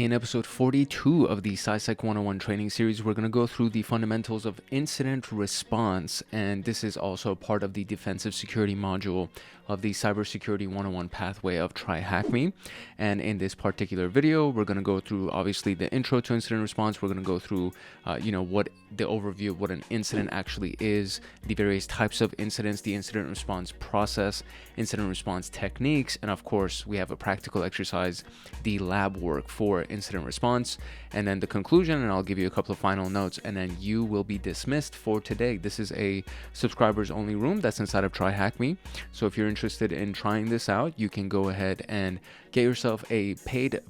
In episode 42 of the CySec101 training series, we're going to go through the fundamentals of incident response, and this is also part of the defensive security module of the cybersecurity 101 pathway of TryHackMe. And in this particular video, we're going to go through obviously the intro to incident response. We're going to go through, what the overview of what an incident actually is, the various types of incidents, the incident response process, incident response techniques, and of course, we have a practical exercise, the lab work for incident response, and then the conclusion, and I'll give you a couple of final notes, and then you will be dismissed for today. This is a subscribers only room that's inside of TryHackMe. So if you're interested in trying this out, you can go ahead and get yourself a paid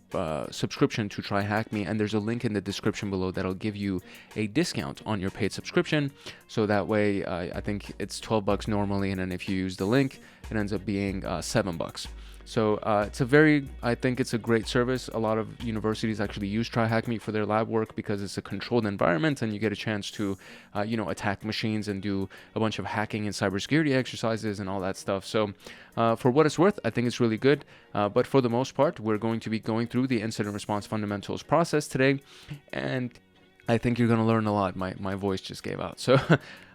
subscription to TryHackMe, and there's a link in the description below that'll give you a discount on your paid subscription. So that way, I think it's $12 normally, and then if you use the link, it ends up being $7. So I think it's a great service. A lot of universities actually use TryHackMe for their lab work because it's a controlled environment and you get a chance to, attack machines and do a bunch of hacking and cybersecurity exercises and all that stuff. So for what it's worth, I think it's really good. But for the most part, we're going to be going through the incident response fundamentals process today. And I think you're going to learn a lot. My voice just gave out. So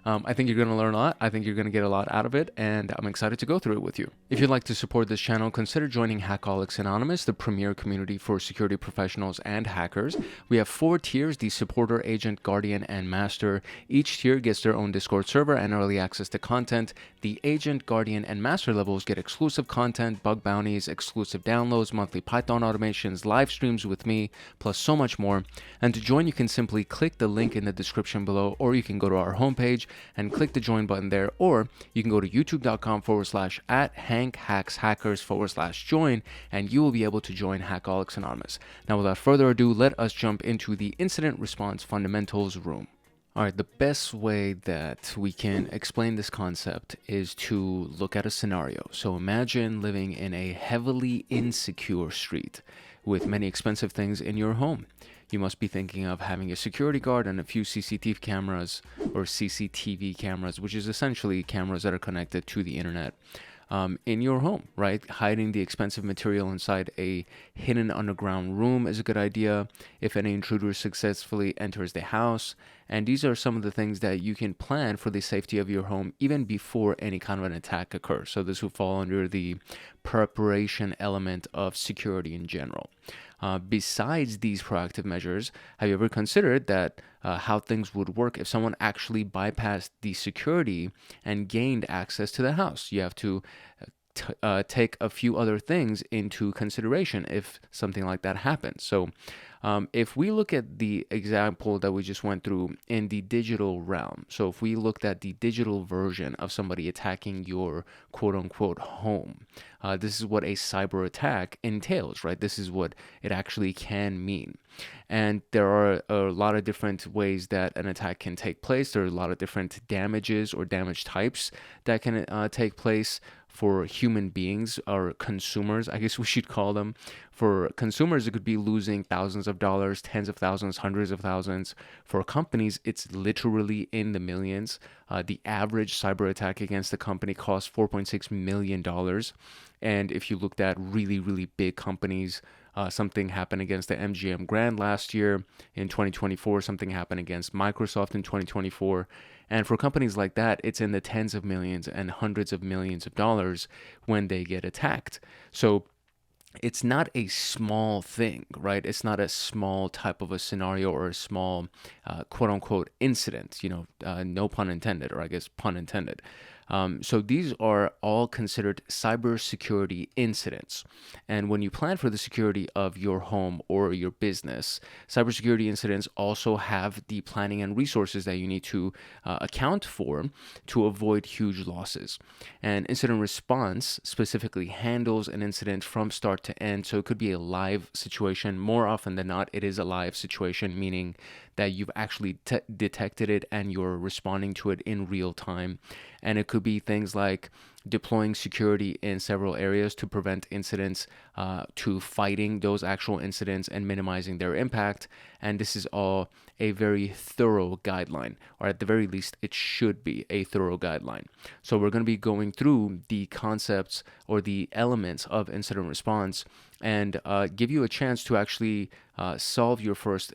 I think you're going to learn a lot. I think you're going to get a lot out of it, and I'm excited to go through it with you. If you'd like to support this channel, consider joining Hackaholics Anonymous, the premier community for security professionals and hackers. We have 4 tiers: the supporter, agent, guardian, and master. Each tier gets their own Discord server and early access to content. The agent, guardian, and master levels get exclusive content, bug bounties, exclusive downloads, monthly Python automations, live streams with me, plus so much more. And to join, you can simply click the link in the description below, or you can go to our homepage and click the join button there, or you can go to youtube.com/@HankHacksHackers/join, and you will be able to join Hackaholics Anonymous. Now, without further ado, let us jump into the incident response fundamentals room. All right, the best way that we can explain this concept is to look at a scenario. So imagine living in a heavily insecure street with many expensive things in your home. You must be thinking of having a security guard and a few CCTV cameras, which is essentially cameras that are connected to the internet in your home, right? Hiding the expensive material inside a hidden underground room is a good idea if any intruder successfully enters the house. And these are some of the things that you can plan for the safety of your home even before any kind of an attack occurs. So this will fall under the preparation element of security in general. Besides these proactive measures, have you ever considered that how things would work if someone actually bypassed the security and gained access to the house? You have to take a few other things into consideration if something like that happens. So if we look at the example that we just went through in the digital realm, so if we looked at the digital version of somebody attacking your quote-unquote home, this is what a cyber attack entails, right? This is what it actually can mean. And there are a lot of different ways that an attack can take place. There are a lot of different damages or damage types that can take place for human beings or consumers, I guess we should call them. For consumers, it could be losing thousands of dollars, tens of thousands, hundreds of thousands. For companies, it's literally in the millions. The average cyber attack against a company costs $4.6 million. And if you looked at really, really big companies, something happened against the MGM Grand last year. In 2024, something happened against Microsoft in 2024. And for companies like that, it's in the tens of millions and hundreds of millions of dollars when they get attacked. So it's not a small thing, right? It's not a small type of a scenario or a small quote unquote incident, no pun intended, or I guess pun intended. So these are all considered cybersecurity incidents. And when you plan for the security of your home or your business, cybersecurity incidents also have the planning and resources that you need to account for to avoid huge losses. And incident response specifically handles an incident from start to end. So it could be a live situation. More often than not, it is a live situation, meaning that you've actually detected it and you're responding to it in real time. And it could be things like deploying security in several areas to prevent incidents, to fighting those actual incidents and minimizing their impact. And this is all a very thorough guideline, or at the very least, it should be a thorough guideline. So we're going to be going through the concepts or the elements of incident response and give you a chance to actually solve your first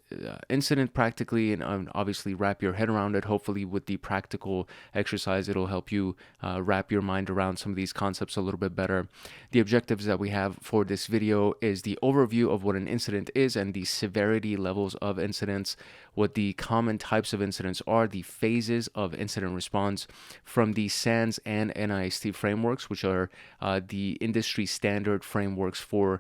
incident practically, and obviously wrap your head around it. Hopefully with the practical exercise, it'll help you wrap your mind around some of these concepts a little bit better. The objectives that we have for this video is the overview of what an incident is and the severity levels of incidents, what the common types of incidents are, the phases of incident response from the SANS and NIST frameworks, which are the industry standard frameworks for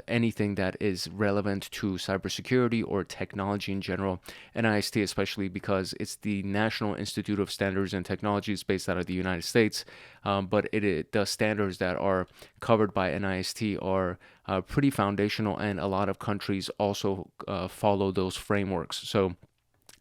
anything that is relevant to cybersecurity or technology in general. NIST especially because it's the National Institute of Standards and Technologies based out of the United States, but the standards that are covered by NIST are pretty foundational, and a lot of countries also follow those frameworks. So,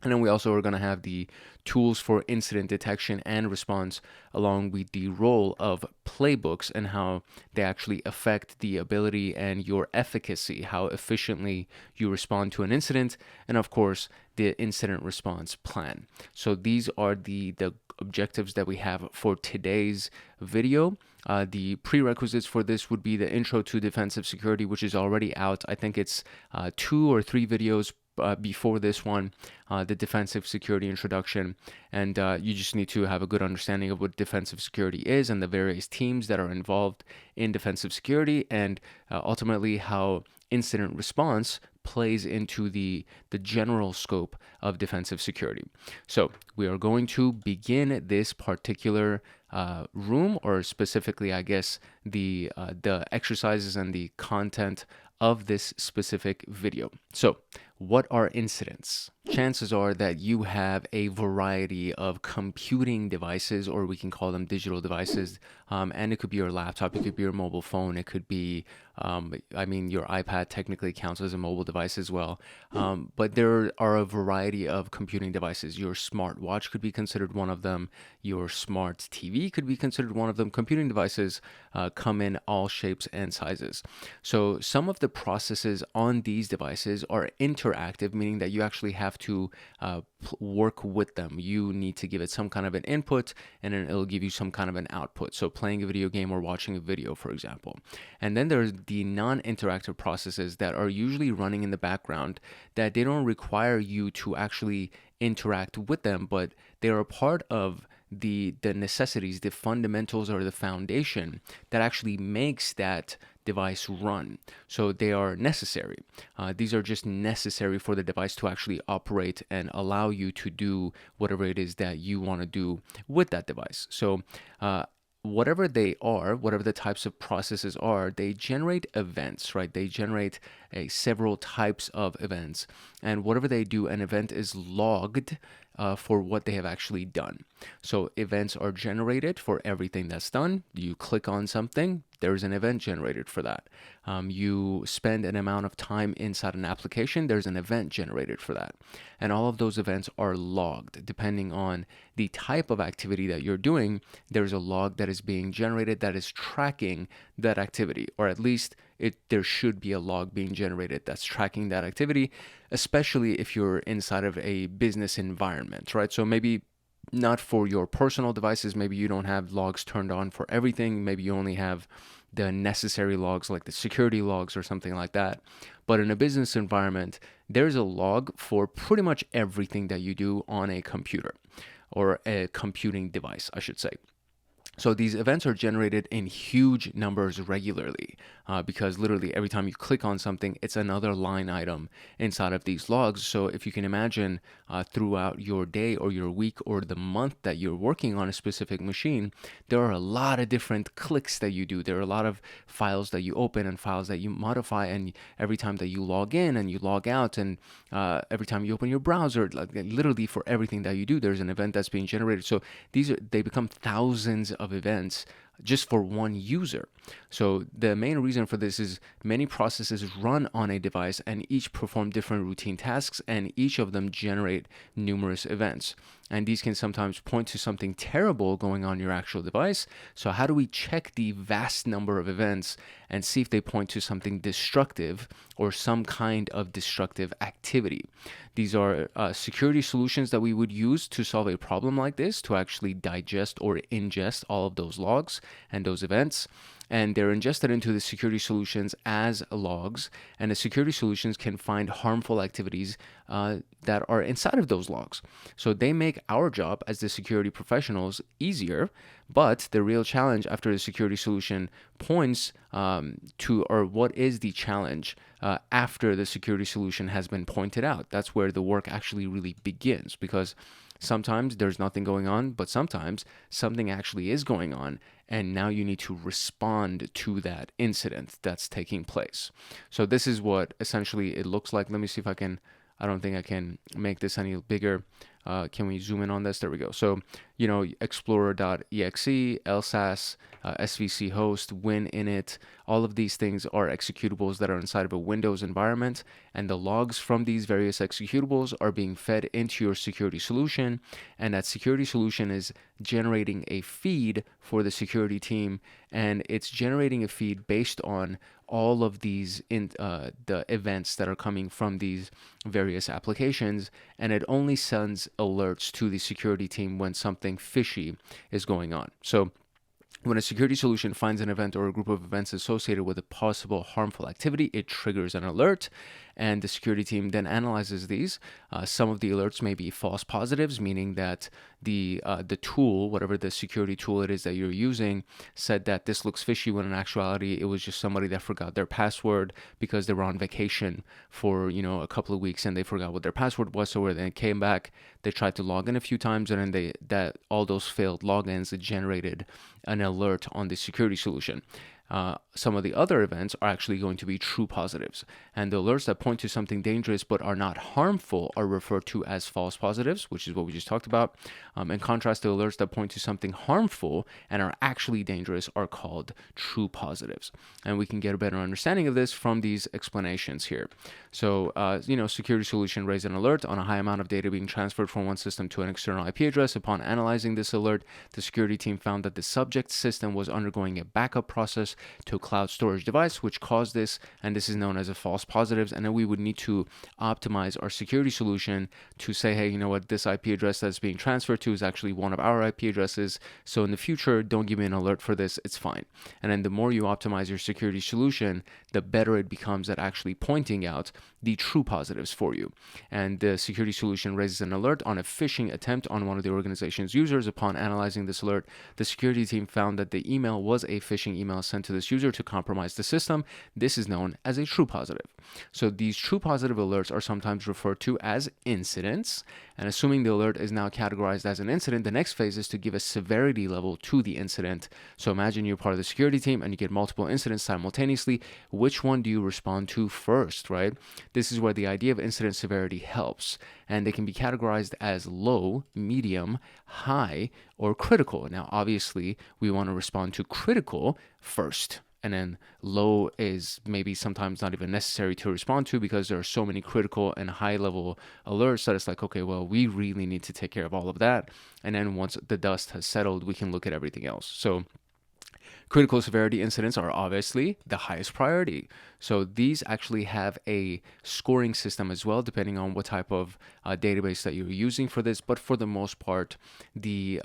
and then we also are going to have the tools for incident detection and response, along with the role of playbooks and how they actually affect the ability and your efficacy, how efficiently you respond to an incident, and of course, the incident response plan. So these are the objectives that we have for today's video. The prerequisites for this would be the intro to defensive security, which is already out. I think it's 2 or 3 videos before this one, the defensive security introduction, and you just need to have a good understanding of what defensive security is and the various teams that are involved in defensive security, and ultimately how incident response plays into the general scope of defensive security. So we are going to begin this particular room, or specifically, I guess, the exercises and the content of this specific video. So what are incidents? Chances are that you have a variety of computing devices, or we can call them digital devices, and it could be your laptop, it could be your mobile phone, it could be, your iPad technically counts as a mobile device as well, but there are a variety of computing devices. Your smartwatch could be considered one of them, your smart TV could be considered one of them. Computing devices come in all shapes and sizes. So some of the processes on these devices are interactive, meaning that you actually have to work with them. You need to give it some kind of an input, and then it'll give you some kind of an output. So playing a video game or watching a video, for example. And then there's the non-interactive processes that are usually running in the background, that they don't require you to actually interact with them, but they are a part of the necessities, the fundamentals, or the foundation that actually makes that device run. So they are necessary. These are just necessary for the device to actually operate and allow you to do whatever it is that you want to do with that device. So whatever they are, whatever the types of processes are, they generate events, right? They generate several types of events. And whatever they do, an event is logged for what they have actually done. So events are generated for everything that's done. You click on something, there's an event generated for that. You spend an amount of time inside an application, there's an event generated for that. And all of those events are logged. Depending on the type of activity that you're doing, there's a log that is being generated that is tracking that activity, or at least there should be a log being generated that's tracking that activity, especially if you're inside of a business environment, right? So maybe not for your personal devices, maybe you don't have logs turned on for everything, maybe you only have the necessary logs like the security logs or something like that. But in a business environment, there's a log for pretty much everything that you do on a computer, or a computing device, I should say. So these events are generated in huge numbers regularly, because literally every time you click on something, it's another line item inside of these logs. So if you can imagine throughout your day or your week or the month that you're working on a specific machine, there are a lot of different clicks that you do. There are a lot of files that you open and files that you modify, and every time that you log in and you log out, and every time you open your browser, like literally for everything that you do, there's an event that's being generated. So they become thousands of events just for one user. So the main reason for this is many processes run on a device and each perform different routine tasks, and each of them generate numerous events. And these can sometimes point to something terrible going on your actual device. So how do we check the vast number of events and see if they point to something destructive or some kind of destructive activity? These are security solutions that we would use to solve a problem like this, to actually digest or ingest all of those logs and those events. And they're ingested into the security solutions as logs, and the security solutions can find harmful activities that are inside of those logs. So they make our job as the security professionals easier, but the real challenge after the security solution points to, or what is the challenge after the security solution has been pointed out? That's where the work actually really begins, because sometimes there's nothing going on, but sometimes something actually is going on, and now you need to respond to that incident that's taking place. So this is what essentially it looks like. Let me see if I can, I don't think I can make this any bigger. Can we zoom in on this? There we go. So, explorer.exe, LSAS, SVC host, WinInit, all of these things are executables that are inside of a Windows environment, and the logs from these various executables are being fed into your security solution, and that security solution is generating a feed for the security team, and it's generating a feed based on all of these the events that are coming from these various applications, and it only sends alerts to the security team when something fishy is going on. So when a security solution finds an event or a group of events associated with a possible harmful activity, it triggers an alert, and the security team then analyzes these. Some of the alerts may be false positives, meaning that the tool, whatever the security tool it is that you're using, said that this looks fishy, when in actuality it was just somebody that forgot their password because they were on vacation for a couple of weeks and they forgot what their password was. So when they came back, they tried to log in a few times, and then all those failed logins, it generated an alert on the security solution. Some of the other events are actually going to be true positives, and the alerts that point to something dangerous but are not harmful are referred to as false positives, which is what we just talked about. In contrast, the alerts that point to something harmful and are actually dangerous are called true positives. And we can get a better understanding of this from these explanations here. So, security solution raised an alert on a high amount of data being transferred from one system to an external IP address. Upon analyzing this alert, the security team found that the subject system was undergoing a backup process to a cloud storage device, which caused this, and this is known as a false positives. And then we would need to optimize our security solution to say, hey, you know what, this IP address that's being transferred to is actually one of our IP addresses, so in the future, don't give me an alert for this, it's fine. And then the more you optimize your security solution, the better it becomes at actually pointing out the true positives for you. And the security solution raises an alert on a phishing attempt on one of the organization's users. Upon analyzing this alert, the security team found that the email was a phishing email sent to this user to compromise the system. This is known as a true positive. So these true positive alerts are sometimes referred to as incidents. And assuming the alert is now categorized as an incident, the next phase is to give a severity level to the incident. So imagine you're part of the security team and you get multiple incidents simultaneously. Which one do you respond to first, right? This is where the idea of incident severity helps. And they can be categorized as low, medium, high, or critical. Now, obviously, we want to respond to critical first. And then low is maybe sometimes not even necessary to respond to, because there are so many critical and high level alerts that it's like, okay, well, we really need to take care of all of that. And then once the dust has settled, we can look at everything else. So critical severity incidents are obviously the highest priority. So these actually have a scoring system as well, depending on what type of database that you're using for this. But for the most part, the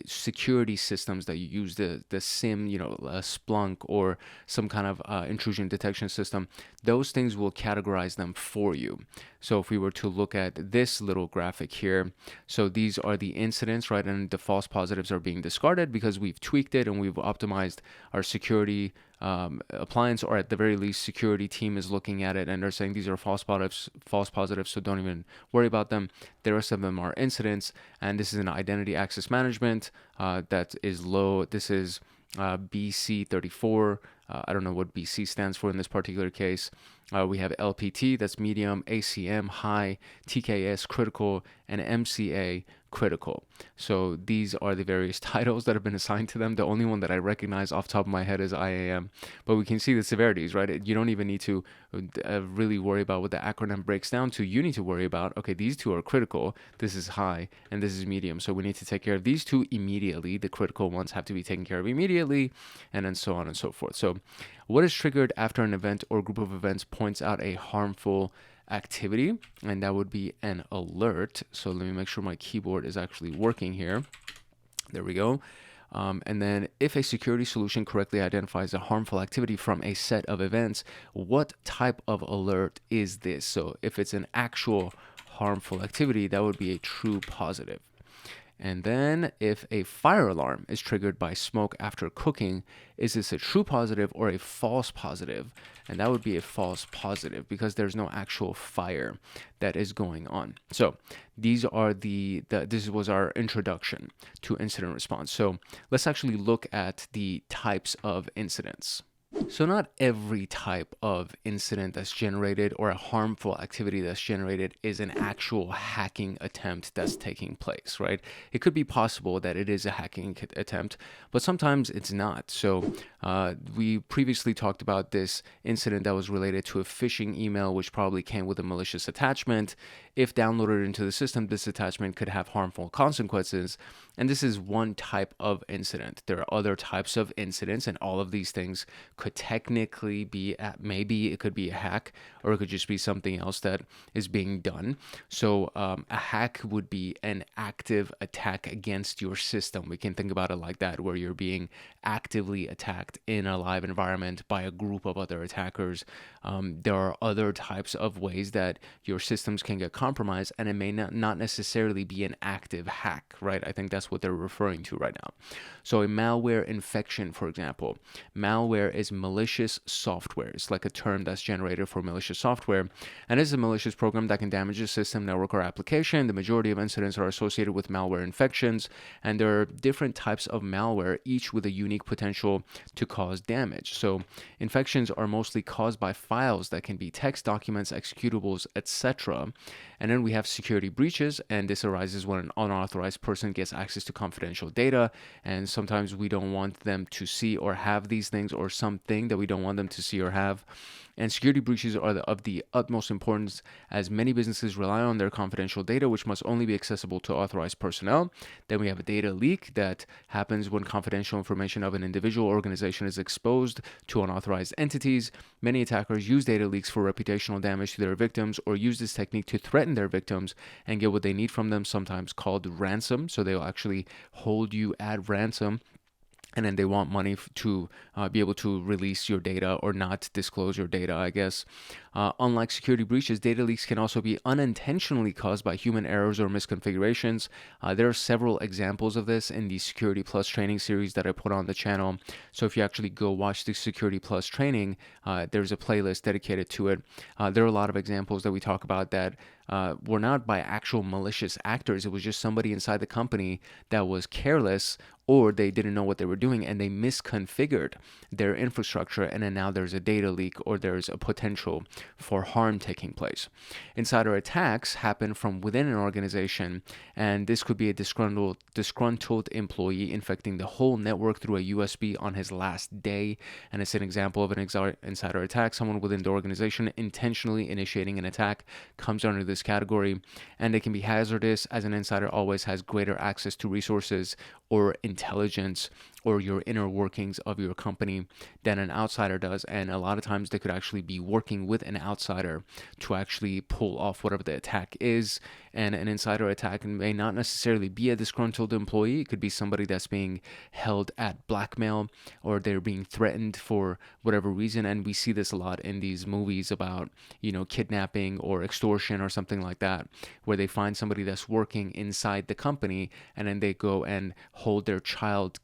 security systems that you use, the SIM, Splunk or some kind of intrusion detection system, those things will categorize them for you. So if we were to look at this little graphic here, so these are the incidents, right? And the false positives are being discarded because we've tweaked it and we've optimized our security appliance, or at the very least, security team is looking at it and they're saying these are false positives, so don't even worry about them. The rest of them are incidents, and this is an identity access management that is low. This is BC34. I don't know what BC stands for in this particular case. We have LPT, that's medium, ACM, high, TKS, critical, and MCA, critical. So these are the various titles that have been assigned to them. The only one that I recognize off the top of my head is IAM, but we can see the severities, right? You don't even need to really worry about what the acronym breaks down to. You need to worry about, okay, these two are critical, this is high, and this is medium. So we need to take care of these two immediately. The critical ones have to be taken care of immediately, and then so on and so forth. So what is triggered after an event or group of events points out a harmful activity, and that would be an alert. So let me make sure my keyboard is actually working here. There we go. And then if a security solution correctly identifies a harmful activity from a set of events, what type of alert is this? So if it's an actual harmful activity, that would be a true positive. And then if a fire alarm is triggered by smoke after cooking, is this a true positive or a false positive? And that would be a false positive because there's no actual fire that is going on. So these are this was our introduction to incident response. So let's actually look at the types of incidents. So not every type of incident that's generated or a harmful activity that's generated is an actual hacking attempt that's taking place, right? It could be possible that it is a hacking attempt, but sometimes it's not. So we previously talked about this incident that was related to a phishing email, which probably came with a malicious attachment. If downloaded into the system, this attachment could have harmful consequences. And this is one type of incident. There are other types of incidents, and all of these things could technically be, maybe it could be a hack, or it could just be something else that is being done. So a hack would be an active attack against your system. We can think about it like that, where you're being actively attacked in a live environment by a group of other attackers. There are other types of ways that your systems can get compromised, and it may not necessarily be an active hack, right? I think that's what they're referring to right now. So a malware infection, for example, malware is malicious software. It's like a term that's generated for malicious software, and it's a malicious program that can damage a system, network, or application. The majority of incidents are associated with malware infections, and there are different types of malware, each with a unique potential to cause damage. So infections are mostly caused by files that can be text, documents, executables, etc. And then we have security breaches, and this arises when an unauthorized person gets access to confidential data, and sometimes we don't want them to see or have these things, or something that we don't want them to see or have. And security breaches are of the utmost importance, as many businesses rely on their confidential data, which must only be accessible to authorized personnel. Then we have a data leak that happens when confidential information of an individual organization is exposed to unauthorized entities. Many attackers use data leaks for reputational damage to their victims, or use this technique to threaten their victims and get what they need from them, sometimes called ransom. So they'll actually hold you at ransom, and then they want money to be able to release your data or not disclose your data, I guess. Unlike security breaches, data leaks can also be unintentionally caused by human errors or misconfigurations. There are several examples of this in the Security Plus training series that I put on the channel. So if you actually go watch the Security Plus training, there's a playlist dedicated to it. There are a lot of examples that we talk about that were not by actual malicious actors. It was just somebody inside the company that was careless, or they didn't know what they were doing and they misconfigured their infrastructure, and then now there's a data leak or there's a potential for harm taking place. Insider attacks happen from within an organization, and this could be a disgruntled employee infecting the whole network through a USB on his last day, and it's an example of an insider attack. Someone within the organization intentionally initiating an attack comes under this category, and it can be hazardous, as an insider always has greater access to resources or intelligence or your inner workings of your company than an outsider does. And a lot of times they could actually be working with an outsider to actually pull off whatever the attack is. And an insider attack may not necessarily be a disgruntled employee. It could be somebody that's being held at blackmail, or they're being threatened for whatever reason. And we see this a lot in these movies about, kidnapping or extortion or something like that, where they find somebody that's working inside the company, and then they go and hold their child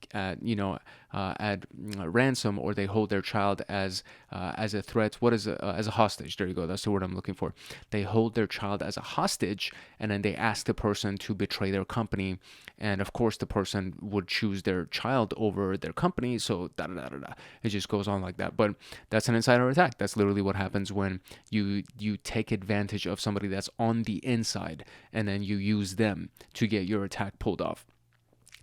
at ransom, or they hold their child as a threat. What is as a hostage? There you go. That's the word I'm looking for. They hold their child as a hostage, and then they ask the person to betray their company, and of course the person would choose their child over their company. So it just goes on like that. But that's an insider attack. That's literally what happens when you take advantage of somebody that's on the inside, and then you use them to get your attack pulled off.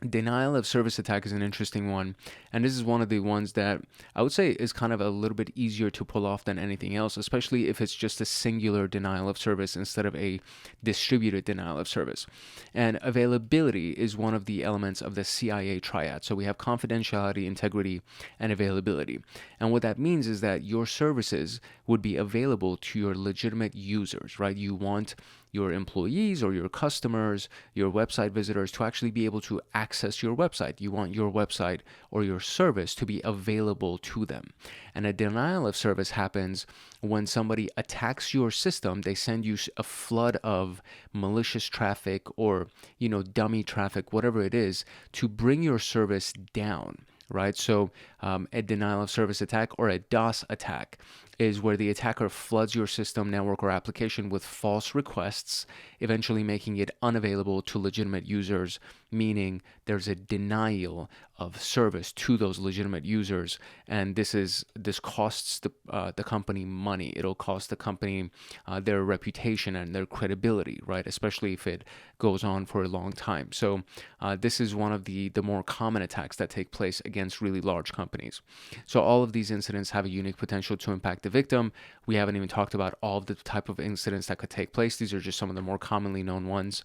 Denial of service attack is an interesting one, and this is one of the ones that I would say is kind of a little bit easier to pull off than anything else, especially if it's just a singular denial of service instead of a distributed denial of service. And availability is one of the elements of the CIA triad. So we have confidentiality, integrity, and availability. And what that means is that your services would be available to your legitimate users, right? You want your employees or your customers, your website visitors to actually be able to access your website. You want your website or your service to be available to them. And a denial of service happens when somebody attacks your system. They send you a flood of malicious traffic or, dummy traffic, whatever it is, to bring your service down. Right? So a denial of service attack or a DOS attack is where the attacker floods your system, network, or application with false requests, eventually making it unavailable to legitimate users, meaning there's a denial of service to those legitimate users. And this costs the company money. It'll cost the company their reputation and their credibility, right? Especially if it goes on for a long time. So this is one of the more common attacks that take place against really large companies. So all of these incidents have a unique potential to impact the victim. We haven't even talked about all of the type of incidents that could take place. These are just some of the more commonly known ones.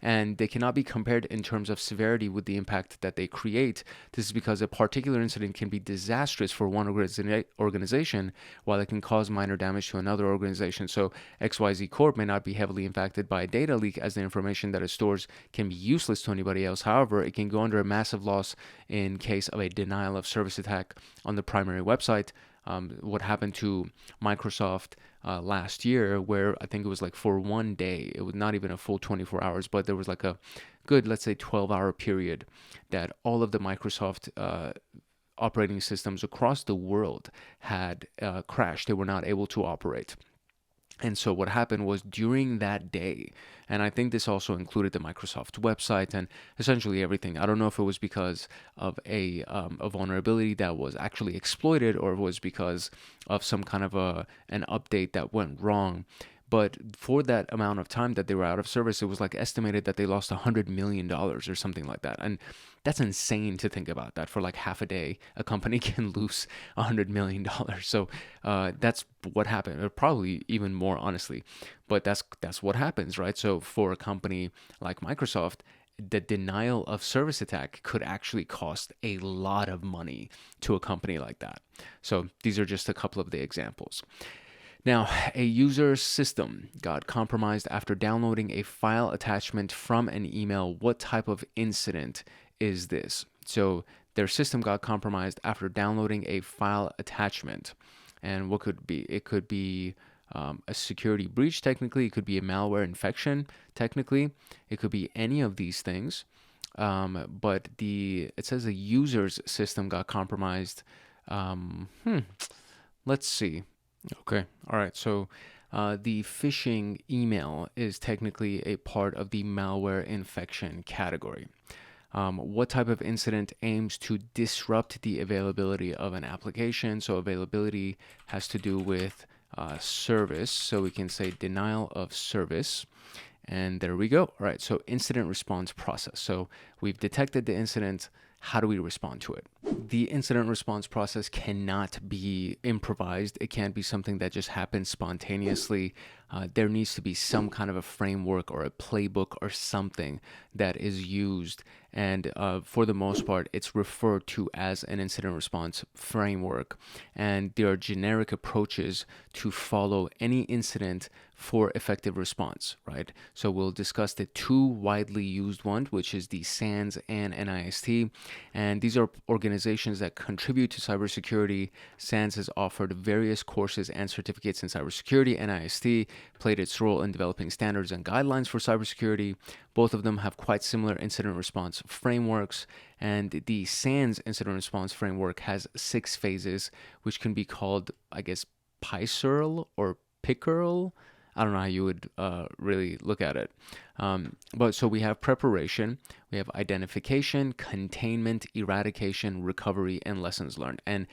And they cannot be compared in terms of severity with the impact that they create. This is because a particular incident can be disastrous for one organization, while it can cause minor damage to another organization. So XYZ Corp may not be heavily impacted by a data leak, as the information that it stores can be useless to anybody else. However, it can go under a massive loss in case of a denial of service attack on the primary website. What happened to Microsoft last year, where I think it was like for one day, it was not even a full 24 hours, but there was like a good, let's say 12-hour period that all of the Microsoft operating systems across the world had crashed. They were not able to operate. And so what happened was during that day, and I think this also included the Microsoft website and essentially everything. I don't know if it was because of a vulnerability that was actually exploited, or it was because of some kind of an update that went wrong. But for that amount of time that they were out of service, it was like estimated that they lost $100 million or something like that. And that's insane to think about, that for like half a day, a company can lose $100 million. So that's what happened, or probably even more, honestly. But that's what happens, right? So for a company like Microsoft, the denial of service attack could actually cost a lot of money to a company like that. So these are just a couple of the examples. Now, a user's system got compromised after downloading a file attachment from an email. What type of incident is this? So their system got compromised after downloading a file attachment. And what could be? It could be a security breach, technically. It could be a malware infection, technically. It could be any of these things. But it says a user's system got compromised. Let's see. Okay. All right. So the phishing email is technically a part of the malware infection category. What type of incident aims to disrupt the availability of an application? So availability has to do with service. So we can say denial of service. And there we go. All right. So incident response process. So we've detected the incident. How do we respond to it? The incident response process cannot be improvised. It can't be something that just happens spontaneously. There needs to be some kind of a framework or a playbook or something that is used. And for the most part, it's referred to as an incident response framework. And there are generic approaches to follow any incident for effective response, right? So we'll discuss the two widely used ones, which is the SANS and NIST. And these are organizations that contribute to cybersecurity. SANS has offered various courses and certificates in cybersecurity. NIST played its role in developing standards and guidelines for cybersecurity. Both of them have quite similar incident response frameworks, and the SANS incident response framework has 6 phases, which can be called, I guess, PySurl or PICURL. I don't know how you would really look at it. But so we have preparation, we have identification, containment, eradication, recovery, and lessons learned. And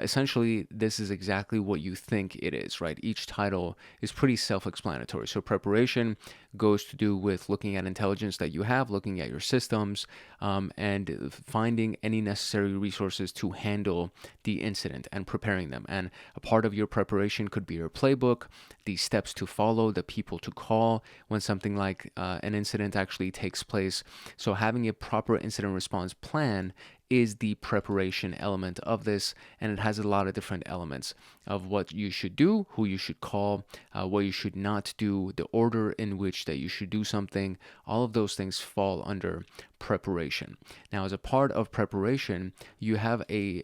essentially, this is exactly what you think it is, right? Each title is pretty self-explanatory. So preparation goes to do with looking at intelligence that you have, looking at your systems, and finding any necessary resources to handle the incident and preparing them. And a part of your preparation could be your playbook, the steps to follow, the people to call when something like an incident actually takes place. So having a proper incident response plan is the preparation element of this, and it has a lot of different elements of what you should do, who you should call, what you should not do, the order in which that you should do something. All of those things fall under preparation. Now, as a part of preparation, you have a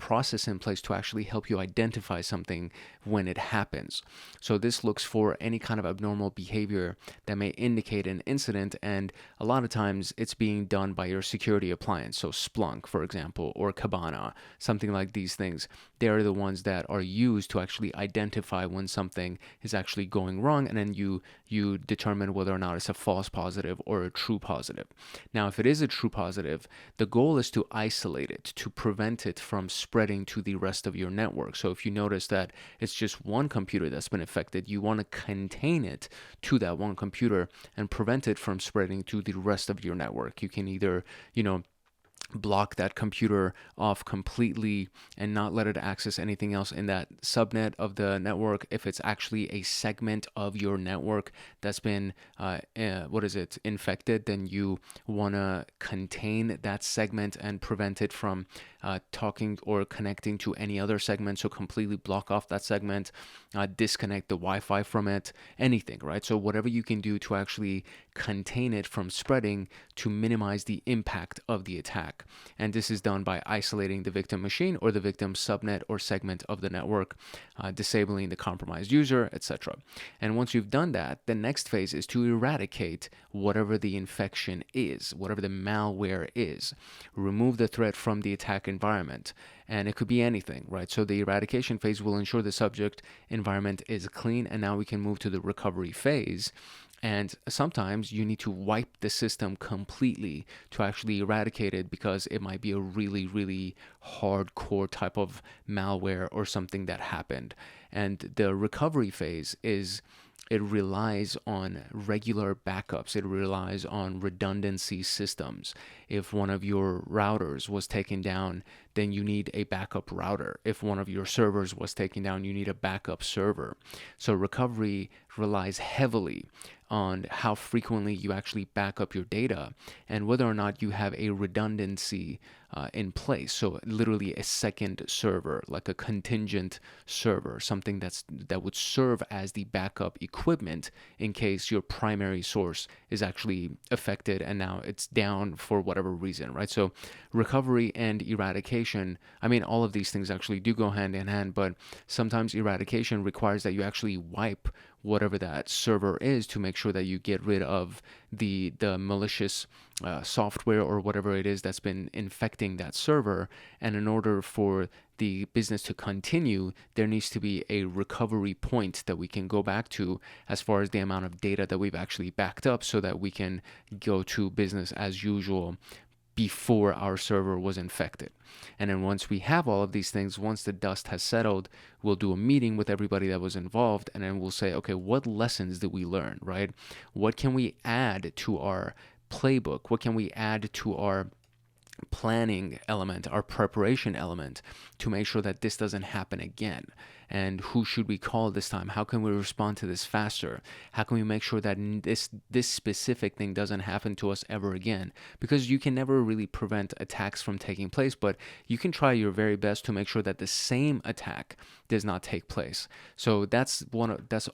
process in place to actually help you identify something when it happens. So this looks for any kind of abnormal behavior that may indicate an incident, and a lot of times it's being done by your security appliance. So Splunk, for example, or Kibana, something like these things. They're the ones that are used to actually identify when something is actually going wrong, and then you determine whether or not it's a false positive or a true positive. Now, if it is a true positive, the goal is to isolate it, to prevent it from spreading to the rest of your network. So if you notice that it's just one computer that's been affected, you want to contain it to that one computer and prevent it from spreading to the rest of your network. You can either, block that computer off completely and not let it access anything else in that subnet of the network. If it's actually a segment of your network that's been infected, then you want to contain that segment and prevent it from talking or connecting to any other segment. So completely block off that segment, disconnect the Wi-Fi from it, anything, right? So whatever you can do to actually contain it from spreading to minimize the impact of the attack. And this is done by isolating the victim machine or the victim subnet or segment of the network, disabling the compromised user, etc. And once you've done that, the next phase is to eradicate whatever the infection is, whatever the malware is. Remove the threat from the attack environment. And it could be anything, right? So the eradication phase will ensure the subject environment is clean, and now we can move to the recovery phase. And sometimes you need to wipe the system completely to actually eradicate it, because it might be a really, really hardcore type of malware or something that happened. And the recovery phase it relies on regular backups. It relies on redundancy systems. If one of your routers was taken down, then you need a backup router. If one of your servers was taken down, you need a backup server. So recovery relies heavily on how frequently you actually back up your data and whether or not you have a redundancy in place. So literally a second server, like a contingent server, something that would serve as the backup equipment in case your primary source is actually affected and now it's down for whatever reason, right? So recovery and eradication, I mean, all of these things actually do go hand in hand, but sometimes eradication requires that you actually wipe whatever that server is to make sure that you get rid of the malicious software or whatever it is that's been infecting that server. And in order for the business to continue, there needs to be a recovery point that we can go back to as far as the amount of data that we've actually backed up, so that we can go to business as usual before our server was infected. And then once we have all of these things, once the dust has settled, we'll do a meeting with everybody that was involved, and then we'll say, okay, what lessons did we learn, right? What can we add to our playbook? What can we add to our planning element, our preparation element, to make sure that this doesn't happen again? And who should we call this time? How can we respond to this faster? How can we make sure that this specific thing doesn't happen to us ever again? Because you can never really prevent attacks from taking place, but you can try your very best to make sure that the same attack does not take place. So that's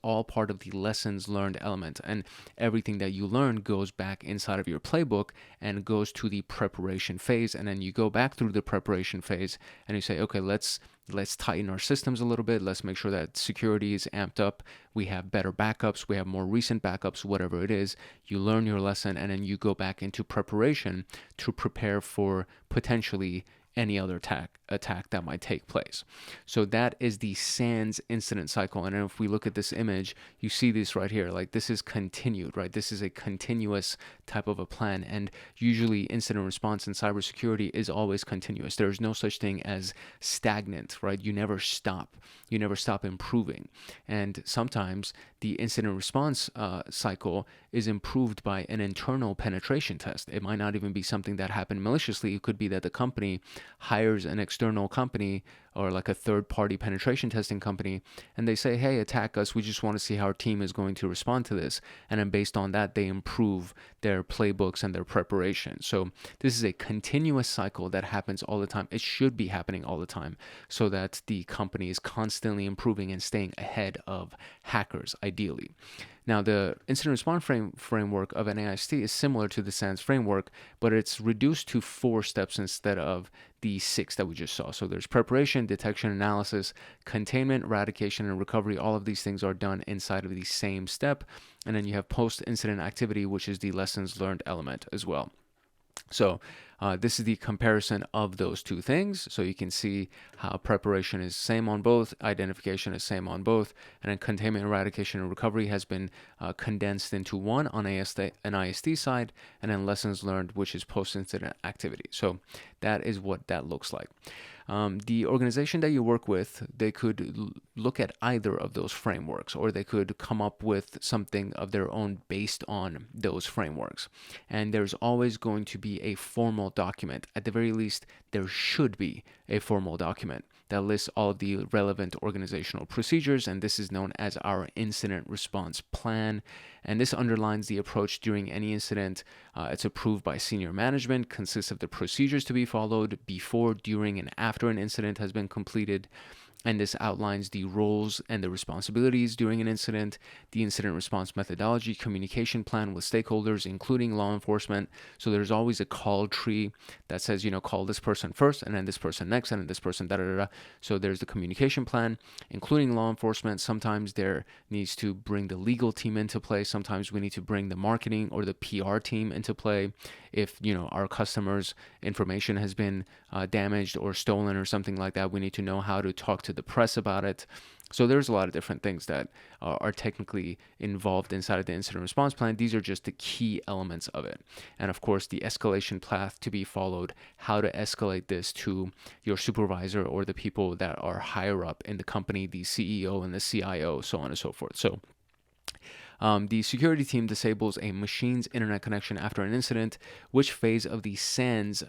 all part of the lessons learned element, and everything that you learn goes back inside of your playbook and goes to the preparation phase. And then you go back through the preparation phase and you say, okay, let's let's tighten our systems a little bit. Let's make sure that security is amped up. We have better backups. We have more recent backups, whatever it is. You learn your lesson, and then you go back into preparation to prepare for potentially any other attack that might take place. So that is the SANS incident cycle. And if we look at this image, you see this right here, like this is continued, right? This is a continuous type of a plan. And usually incident response in cybersecurity is always continuous. There's no such thing as stagnant, right? You never stop. You never stop improving. And sometimes the incident response cycle is improved by an internal penetration test. It might not even be something that happened maliciously. It could be that the company hires an external company or like a third-party penetration testing company, and they say, hey, attack us. We just want to see how our team is going to respond to this. And then based on that, they improve their playbooks and their preparation. So this is a continuous cycle that happens all the time. It should be happening all the time so that the company is constantly improving and staying ahead of hackers, ideally. Now, the incident response framework of NIST is similar to the SANS framework, but it's reduced to 4 steps instead of the 6 that we just saw. So there's preparation, detection, analysis, containment, eradication, and recovery. All of these things are done inside of the same step. And then you have post-incident activity, which is the lessons learned element as well. So this is the comparison of those 2 things. So you can see how preparation is same on both, identification is same on both, and then containment, eradication, and recovery has been condensed into one on NIST side, and then lessons learned, which is post-incident activity. So that is what that looks like. The organization that you work with, they could look at either of those frameworks, or they could come up with something of their own based on those frameworks. And there's always going to be a formal document. At the very least, there should be a formal document that lists all of the relevant organizational procedures, and this is known as our incident response plan. And this underlines the approach during any incident. It's approved by senior management, consists of the procedures to be followed before, during, and after an incident has been completed. And this outlines the roles and the responsibilities during an incident, the incident response methodology, communication plan with stakeholders, including law enforcement. So there's always a call tree that says, call this person first, and then this person next, and then this person, da-da-da-da. So there's the communication plan, including law enforcement. Sometimes there needs to bring the legal team into play. Sometimes we need to bring the marketing or the PR team into play. If, our customers' information has been damaged or stolen or something like that, we need to know how to talk to the press about it. So there's a lot of different things that are technically involved inside of the incident response plan. These are just the key elements of it. And of course, the escalation path to be followed, how to escalate this to your supervisor or the people that are higher up in the company, the CEO and the CIO, so on and so forth. So the security team disables a machine's internet connection after an incident. Which phase of the SANS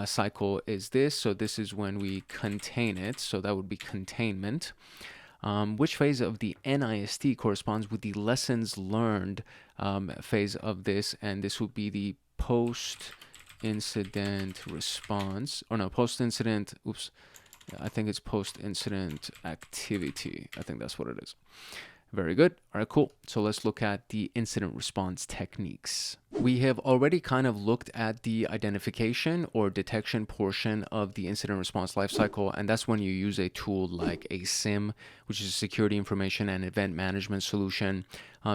cycle is this? So this is when we contain it. So that would be containment. Which phase of the NIST corresponds with the lessons learned phase of this? And this would be the post-incident response. Or no, post-incident, I think it's post-incident activity. I think that's what it is. Very good. All right, cool. So let's look at the incident response techniques. We have already kind of looked at the identification or detection portion of the incident response lifecycle, and that's when you use a tool like a SIM, which is a security information and event management solution.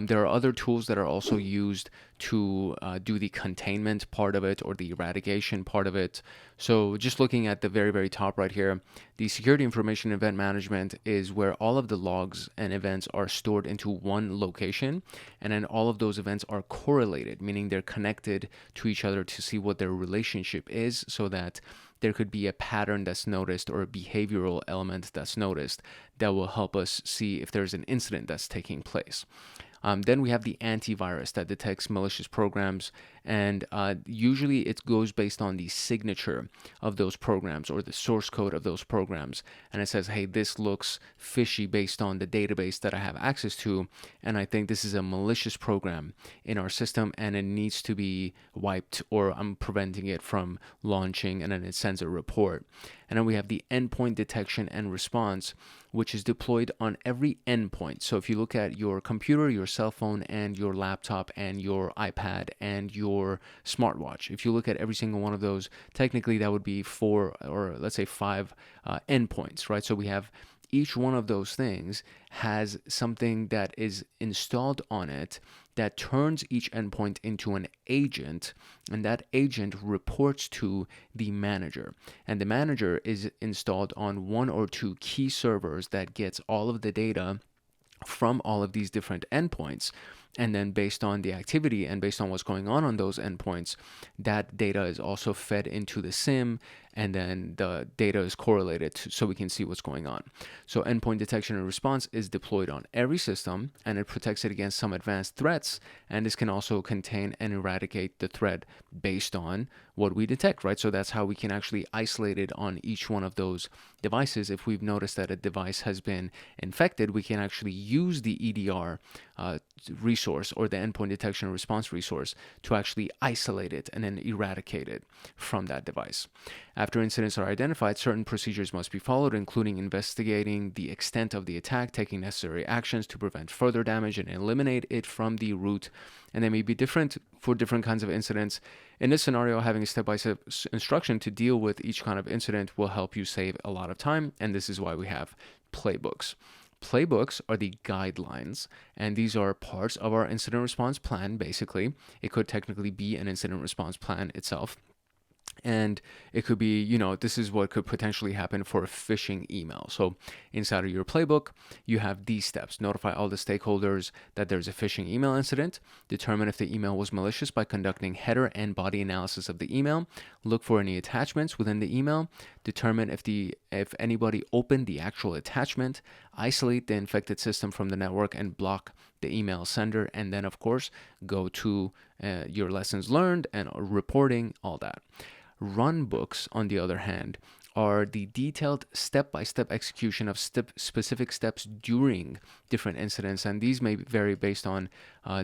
There are other tools that are also used to do the containment part of it or the eradication part of it. So just looking at the very, very top right here, the security information event management is where all of the logs and events are stored into one location, and then all of those events are correlated, meaning they're connected to each other to see what their relationship is, so that there could be a pattern that's noticed or a behavioral element that's noticed that will help us see if there's an incident that's taking place. Then we have the AntiVirus that detects malicious programs, and usually it goes based on the signature of those programs or the source code of those programs. And it says, hey, this looks fishy based on the database that I have access to, and I think this is a malicious program in our system and it needs to be wiped, or I'm preventing it from launching, and then it sends a report. And then we have the endpoint detection and response, which is deployed on every endpoint. So if you look at your computer, your cell phone, and your laptop, and your iPad, and your smartwatch, if you look at every single one of those, technically that would be 4 or let's say 5 endpoints, right? So we have each one of those things has something that is installed on it that turns each endpoint into an agent, and that agent reports to the manager. And the manager is installed on 1 or 2 key servers that gets all of the data from all of these different endpoints. And then based on the activity and based on what's going on those endpoints, that data is also fed into the SIM, and then the data is correlated so we can see what's going on. So endpoint detection and response is deployed on every system, and it protects it against some advanced threats. And this can also contain and eradicate the threat based on what we detect, right? So that's how we can actually isolate it on each one of those devices. If we've noticed that a device has been infected, we can actually use the EDR resource or the endpoint detection and response resource to actually isolate it and then eradicate it from that device. After incidents are identified, certain procedures must be followed, including investigating the extent of the attack, taking necessary actions to prevent further damage and eliminate it from the root. And they may be different for different kinds of incidents. In this scenario, having a step-by-step instruction to deal with each kind of incident will help you save a lot of time, and this is why we have playbooks. Playbooks are the guidelines, and these are parts of our incident response plan, basically. It could technically be an incident response plan itself. And it could be, this is what could potentially happen for a phishing email. So inside of your playbook, you have these steps. Notify all the stakeholders that there's a phishing email incident. Determine if the email was malicious by conducting header and body analysis of the email. Look for any attachments within the email. Determine if anybody opened the actual attachment. Isolate the infected system from the network and block the email sender. And then, of course, go to your lessons learned and reporting, all that. Run books, on the other hand, are the detailed step-by-step execution of specific steps during different incidents, and these may vary based on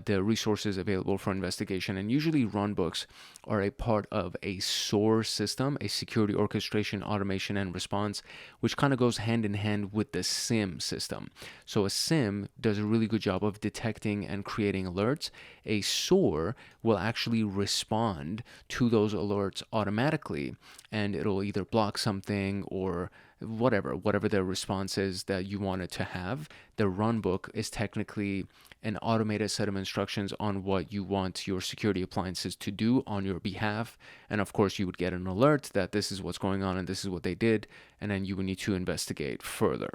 the resources available for investigation. And usually run books are a part of a SOAR system, a security orchestration, automation, and response, which kind of goes hand in hand with the SIM system. So a SIM does a really good job of detecting and creating alerts. A SOAR will actually respond to those alerts automatically, and it'll either block something or whatever their response is that you want it to have. The run book is technically an automated set of instructions on what you want your security appliances to do on your behalf. And of course, you would get an alert that this is what's going on and this is what they did, and then you would need to investigate further.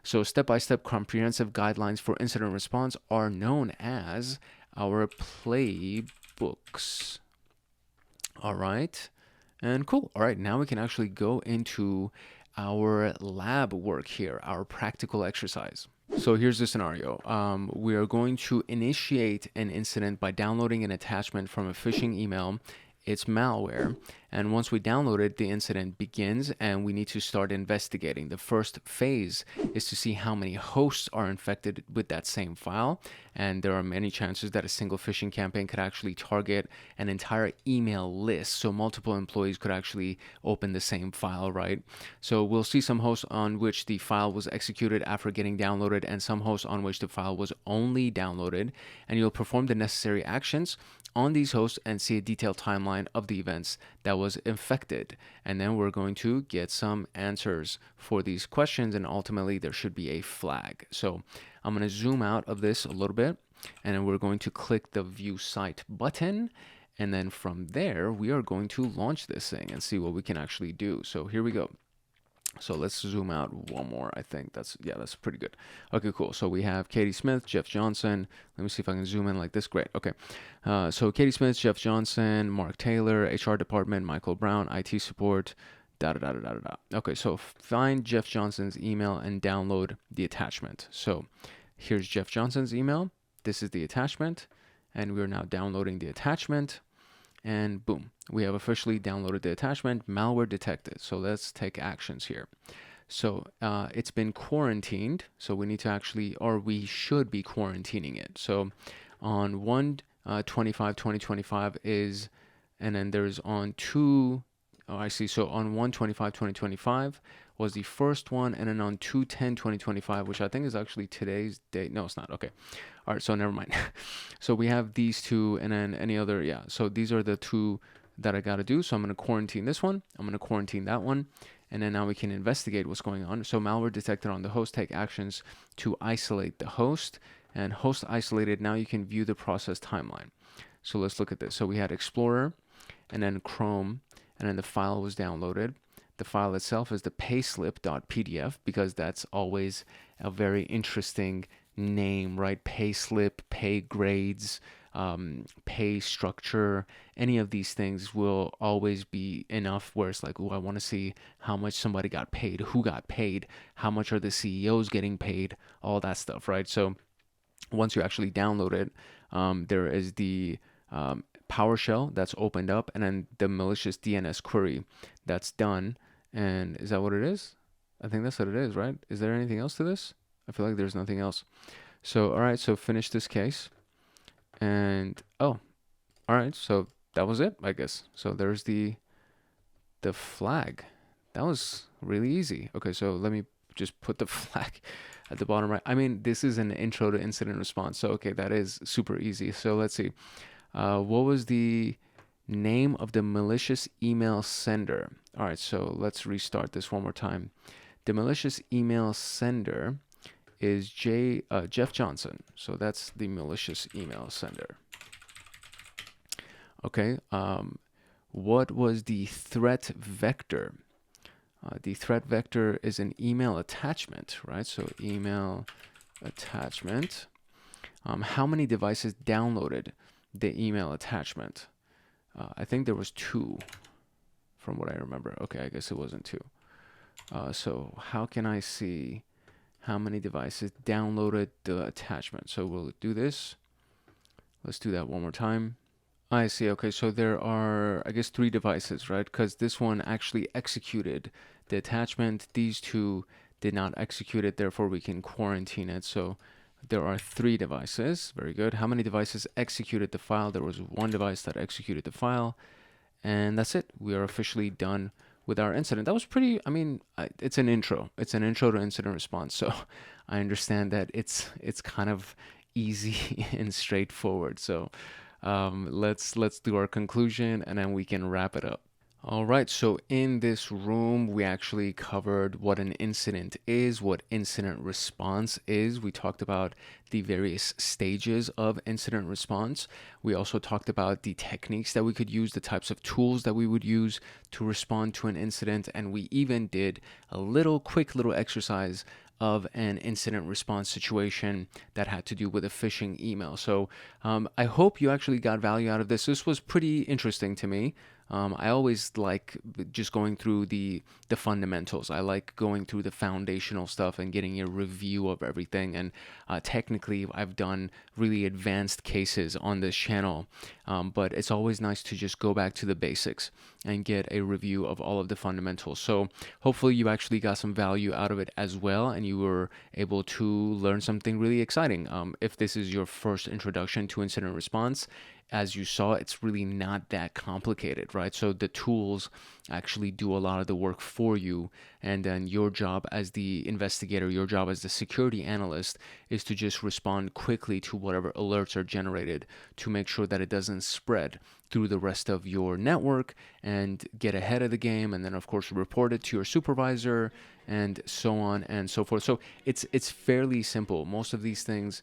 So step-by-step comprehensive guidelines for incident response are known as our playbooks. All right. And cool. All right, now we can actually go into our lab work here, our practical exercise. So here's the scenario. We are going to initiate an incident by downloading an attachment from a phishing email. It's malware. And once we download it, the incident begins and we need to start investigating. The first phase is to see how many hosts are infected with that same file. And there are many chances that a single phishing campaign could actually target an entire email list. So multiple employees could actually open the same file, right? So we'll see some hosts on which the file was executed after getting downloaded and some hosts on which the file was only downloaded. And you'll perform the necessary actions on these hosts and see a detailed timeline of the events that was infected. And then we're going to get some answers for these questions, and ultimately there should be a flag. So I'm going to zoom out of this a little bit, and then we're going to click the View Site button. And then from there, we are going to launch this thing and see what we can actually do. So here we go. So let's zoom out one more. I think that's pretty good. Okay, cool. So we have Katie Smith, Jeff Johnson. Let me see if I can zoom in like this. Great. Okay. So Katie Smith, Jeff Johnson, Mark Taylor, HR department, Michael Brown, IT support, Okay, so find Jeff Johnson's email and download the attachment. So here's Jeff Johnson's email. This is the attachment, and we're now downloading the attachment. And boom, we have officially downloaded the attachment, malware detected. So let's take actions here. So it's been quarantined. So we need to actually, or we should be quarantining it. So on 1/25/2025 is, and then there's on 2 Oh, I see. So on 1/25/2025 was the first one, and then on 2/10/2025, which I think is actually today's date. No, it's not. Okay. All right. So never mind. So we have these two, and then any other. Yeah. So these are the two that I got to do. So I'm going to quarantine this one. I'm going to quarantine that one. And then now we can investigate what's going on. So malware detected on the host, take actions to isolate the host, and host isolated. Now you can view the process timeline. So let's look at this. So we had Explorer and then Chrome, and then the file was downloaded. The file itself is the payslip.pdf, because that's always a very interesting name, right? Payslip, pay grades, pay structure, any of these things will always be enough where it's like, oh, I want to see how much somebody got paid, who got paid, how much are the CEOs getting paid, all that stuff, right? So once you actually download it, there is the PowerShell that's opened up, and then the malicious DNS query that's done. And is that what it is? I think that's what it is, right? Is there anything else to this? I feel like there's nothing else. So, all right, so finish this case. And, oh, all right, so that was it, I guess. So there's the flag. That was really easy. Okay, so let me just put the flag at the bottom right. I mean, this is an intro to incident response. So, okay, that is super easy. So let's see. What was the name of the malicious email sender? All right, so let's restart this one more time. The malicious email sender is Jeff Johnson. So that's the malicious email sender. Okay, what was the threat vector? The threat vector is an email attachment, right? So email attachment. How many devices downloaded the email attachment? I think there was 2 from what I remember. Okay, I guess it wasn't 2. So how can I see how many devices downloaded the attachment? So we'll do this. Let's do that one more time. I see. Okay, so there are, I guess, 3 devices, right? Because this one actually executed the attachment. These 2 did not execute it. Therefore, we can quarantine it. So there are 3 devices. Very good. How many devices executed the file? There was 1 device that executed the file. And that's it. We are officially done with our incident. That was pretty, I mean, it's an intro. It's an intro to incident response. So I understand that it's kind of easy and straightforward. So let's do our conclusion, and then we can wrap it up. All right, so in this room, we actually covered what an incident is, what incident response is. We talked about the various stages of incident response. We also talked about the techniques that we could use, the types of tools that we would use to respond to an incident. And we even did a quick little exercise of an incident response situation that had to do with a phishing email. So I hope you actually got value out of this. This was pretty interesting to me. I always like just going through the fundamentals. I like going through the foundational stuff and getting a review of everything. And technically, I've done really advanced cases on this channel, but it's always nice to just go back to the basics and get a review of all of the fundamentals. So hopefully you actually got some value out of it as well, and you were able to learn something really exciting. If this is your first introduction to incident response, as you saw, it's really not that complicated, right? So the tools actually do a lot of the work for you, and then your job as the investigator, your job as the security analyst is to just respond quickly to whatever alerts are generated to make sure that it doesn't spread through the rest of your network, and get ahead of the game, and then of course report it to your supervisor, and so on and so forth. So it's fairly simple. Most of these things,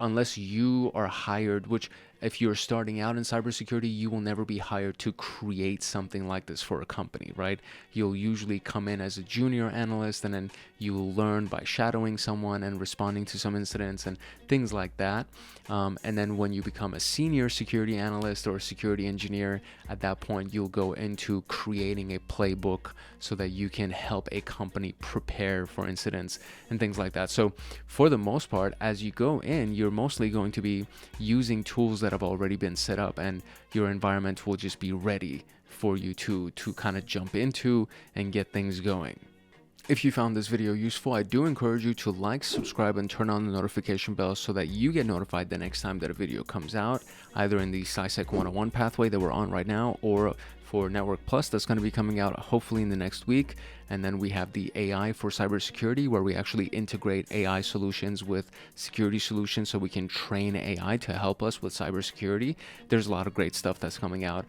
unless you are hired, which if you're starting out in cybersecurity, you will never be hired to create something like this for a company, right? You'll usually come in as a junior analyst, and then you will learn by shadowing someone and responding to some incidents and things like that. And then when you become a senior security analyst or a security engineer, at that point, you'll go into creating a playbook so that you can help a company prepare for incidents and things like that. So for the most part, as you go in, you're mostly going to be using tools that have already been set up, and your environment will just be ready for you to kind of jump into and get things going. If you found this video useful, I do encourage you to like, subscribe, and turn on the notification bell so that you get notified the next time that a video comes out, either in the CySec101 pathway that we're on right now, or for Network Plus that's going to be coming out hopefully in the next week. And then we have the AI for cybersecurity, where we actually integrate AI solutions with security solutions so we can train AI to help us with cybersecurity. There's a lot of great stuff that's coming out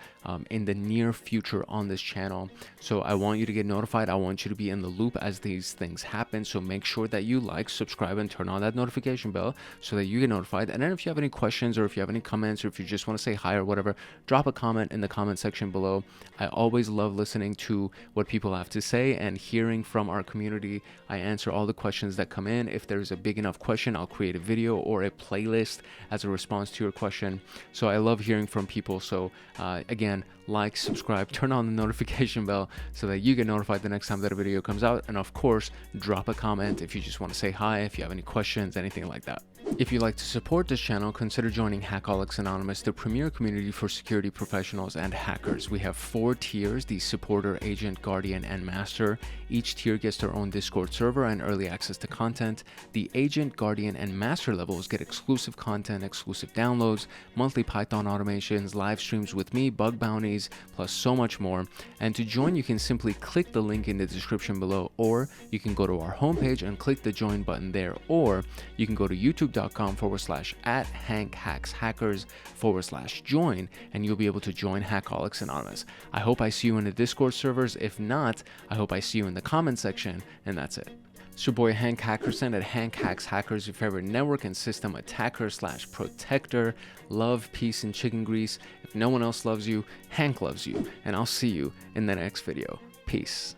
in the near future on this channel. So I want you to get notified. I want you to be in the loop as these things happen. So make sure that you like, subscribe, and turn on that notification bell so that you get notified. And then if you have any questions, or if you have any comments, or if you just want to say hi or whatever, drop a comment in the comment section below. I always love listening to what people have to say and hearing from our community. I answer all the questions that come in. If there's a big enough question, I'll create a video or a playlist as a response to your question. So I love hearing from people. So again, like, subscribe, turn on the notification bell so that you get notified the next time that a video comes out. And of course, drop a comment if you just want to say hi, if you have any questions, anything like that. If you'd like to support this channel, consider joining Hackaholics Anonymous, the premier community for security professionals and hackers. We have 4 tiers: the supporter, agent, guardian, and master. Each tier gets their own Discord server and early access to content. The agent, guardian, and master levels get exclusive content, exclusive downloads, monthly Python automations, live streams with me, bug bounties, plus so much more. And to join, you can simply click the link in the description below, or you can go to our homepage and click the join button there, or you can go to youtube.com/@HankHacksHackers/join, and you'll be able to join Hackaholics Anonymous. I hope I see you in the Discord servers. If not, I hope I see you in the comment section, and that's it. It's your boy Hank Hackerson at Hank Hacks Hackers, your favorite network and system attacker/protector. Love, peace, and chicken grease. If no one else loves you, Hank loves you, and I'll see you in the next video. Peace.